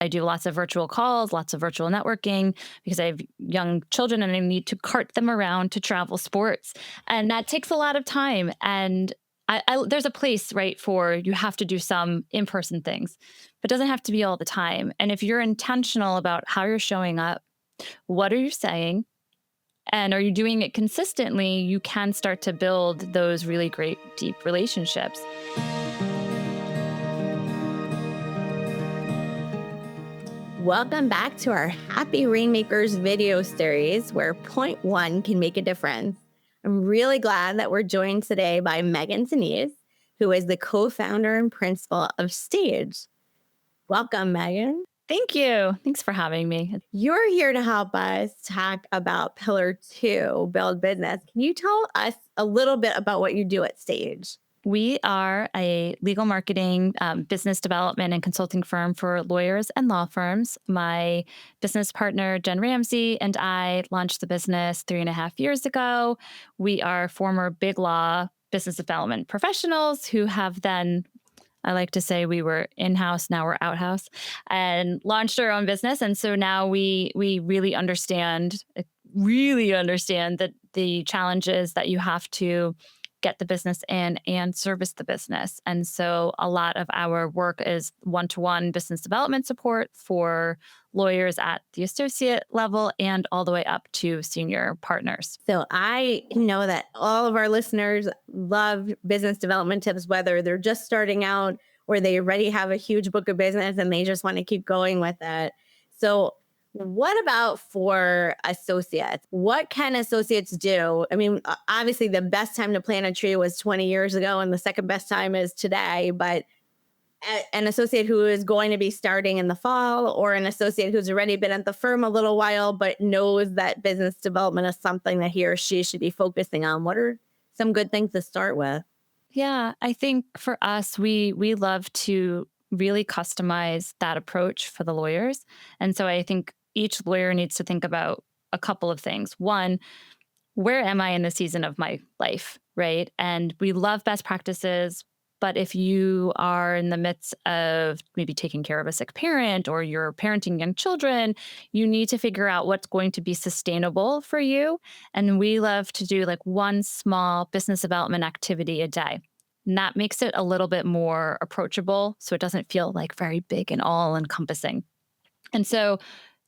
I do lots of virtual calls, lots of virtual networking because I have young children and I need to cart them around to travel sports. And that takes a lot of time. And there's a place, right, for you have to do some in person things, but it doesn't have to be all the time. And if you're intentional about how you're showing up, what are you saying? And are you doing it consistently? You can start to build those really great, deep relationships. Welcome back to our Happy Rainmakers video series where point one can make a difference. I'm really glad that we're joined today by Megan Senese, who is the co-founder and principal of Stage. Welcome, Megan. Thank you. Thanks for having me. You're here to help us talk about Pillar 2, build business. Can you tell us a little bit about what you do at Stage? We are a legal marketing, business development, and consulting firm for lawyers and law firms. My business partner, Jen Ramsey, and I launched the business 3.5 years ago. We are former big law business development professionals who have then, I like to say, we were in-house, now we're out-house, and launched our own business. And so now we really understand that the challenges that you have to get the business in and service the business. And so a lot of our work is one-to-one business development support for lawyers at the associate level and all the way up to senior partners. So I know that all of our listeners love business development tips, whether they're just starting out or they already have a huge book of business and they just want to keep going with it. So what about for associates? What can associates do? I mean, obviously the best time to plant a tree was 20 years ago and the second best time is today, but an associate who is going to be starting in the fall, or an associate who's already been at the firm a little while but knows that business development is something that he or she should be focusing on, what are some good things to start with? Yeah, I think for us, we love to really customize that approach for the lawyers. And so I think each lawyer needs to think about a couple of things. One, where am I in the season of my life, right? And we love best practices, but if you are in the midst of maybe taking care of a sick parent or you're parenting young children, you need to figure out what's going to be sustainable for you. And we love to do like one small business development activity a day. And that makes it a little bit more approachable so it doesn't feel like very big and all encompassing. And so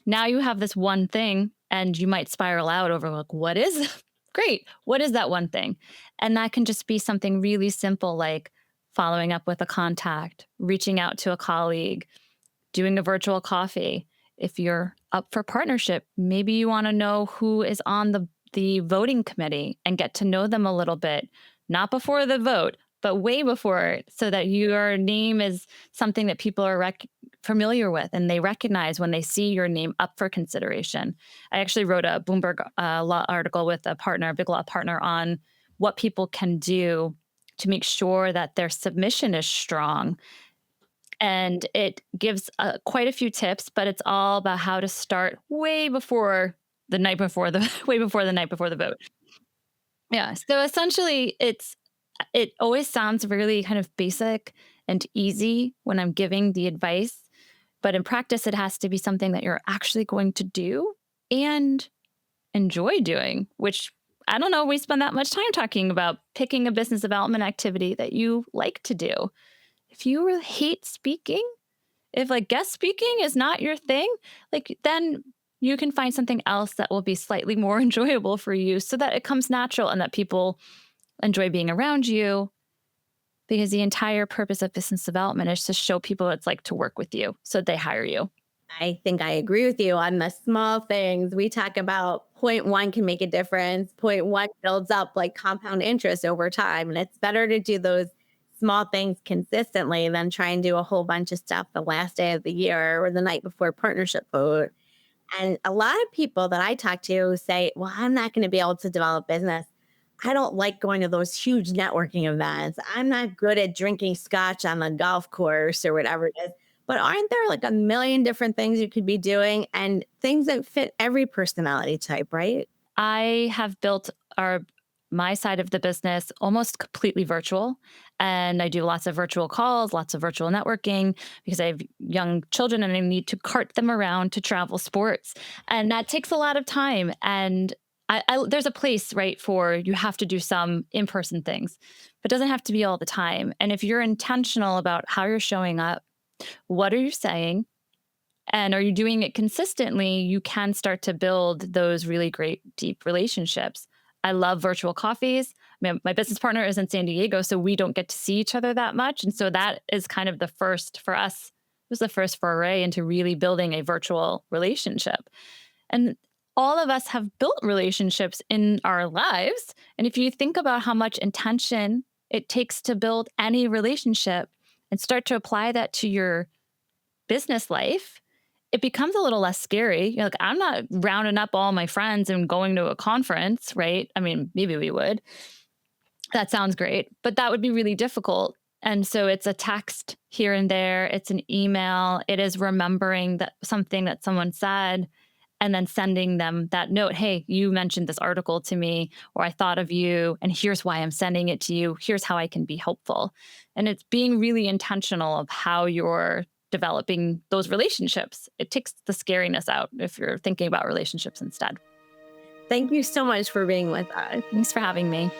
now you have this one thing and you might spiral out over like, what is great? What is that one thing? And that can just be something really simple like following up with a contact, reaching out to a colleague, doing a virtual coffee. If you're up for partnership, maybe you want to know who is on the voting committee and get to know them a little bit, not before the vote, but way before it, so that your name is something that people are familiar with and they recognize when they see your name up for consideration. I actually wrote a Bloomberg law article with a partner, a big law partner, on what people can do to make sure that their submission is strong. And it gives quite a few tips, but it's all about how to start way before the night before the way before the night before the vote. Yeah. So essentially, it always sounds really kind of basic and easy when I'm giving the advice, but in practice, it has to be something that you're actually going to do and enjoy doing, which I don't know. We spend that much time talking about picking a business development activity that you like to do. If you really hate speaking, if like guest speaking is not your thing, like then you can find something else that will be slightly more enjoyable for you so that it comes natural and that people enjoy being around you, because the entire purpose of business development is to show people what it's like to work with you so they hire you. I think I agree with you on the small things. We talk about point one can make a difference. Point one builds up like compound interest over time. And it's better to do those small things consistently than try and do a whole bunch of stuff the last day of the year or the night before partnership vote. And a lot of people that I talk to say, well, I'm not going to be able to develop business. I don't like going to those huge networking events. I'm not good at drinking scotch on the golf course or whatever it is. But aren't there like a million different things you could be doing and things that fit every personality type, right? I have built our my side of the business almost completely virtual. And I do lots of virtual calls, lots of virtual networking because I have young children and I need to cart them around to travel sports. And that takes a lot of time. And there's a place, right, for you have to do some in person things, but it doesn't have to be all the time. And if you're intentional about how you're showing up, what are you saying? And are you doing it consistently? You can start to build those really great, deep relationships. I love virtual coffees. My business partner is in San Diego, so we don't get to see each other that much. And so that is kind of the first for us, it was the first foray into really building a virtual relationship. And all of us have built relationships in our lives. And if you think about how much intention it takes to build any relationship and start to apply that to your business life, it becomes a little less scary. You're like, I'm not rounding up all my friends and going to a conference, right? I mean, maybe we would. That sounds great, but that would be really difficult. And so it's a text here and there, it's an email, it is remembering that something that someone said and then sending them that note. Hey, you mentioned this article to me, or I thought of you, and here's why I'm sending it to you. Here's how I can be helpful. And it's being really intentional of how you're developing those relationships. It takes the scariness out if you're thinking about relationships instead. Thank you so much for being with us. Thanks for having me.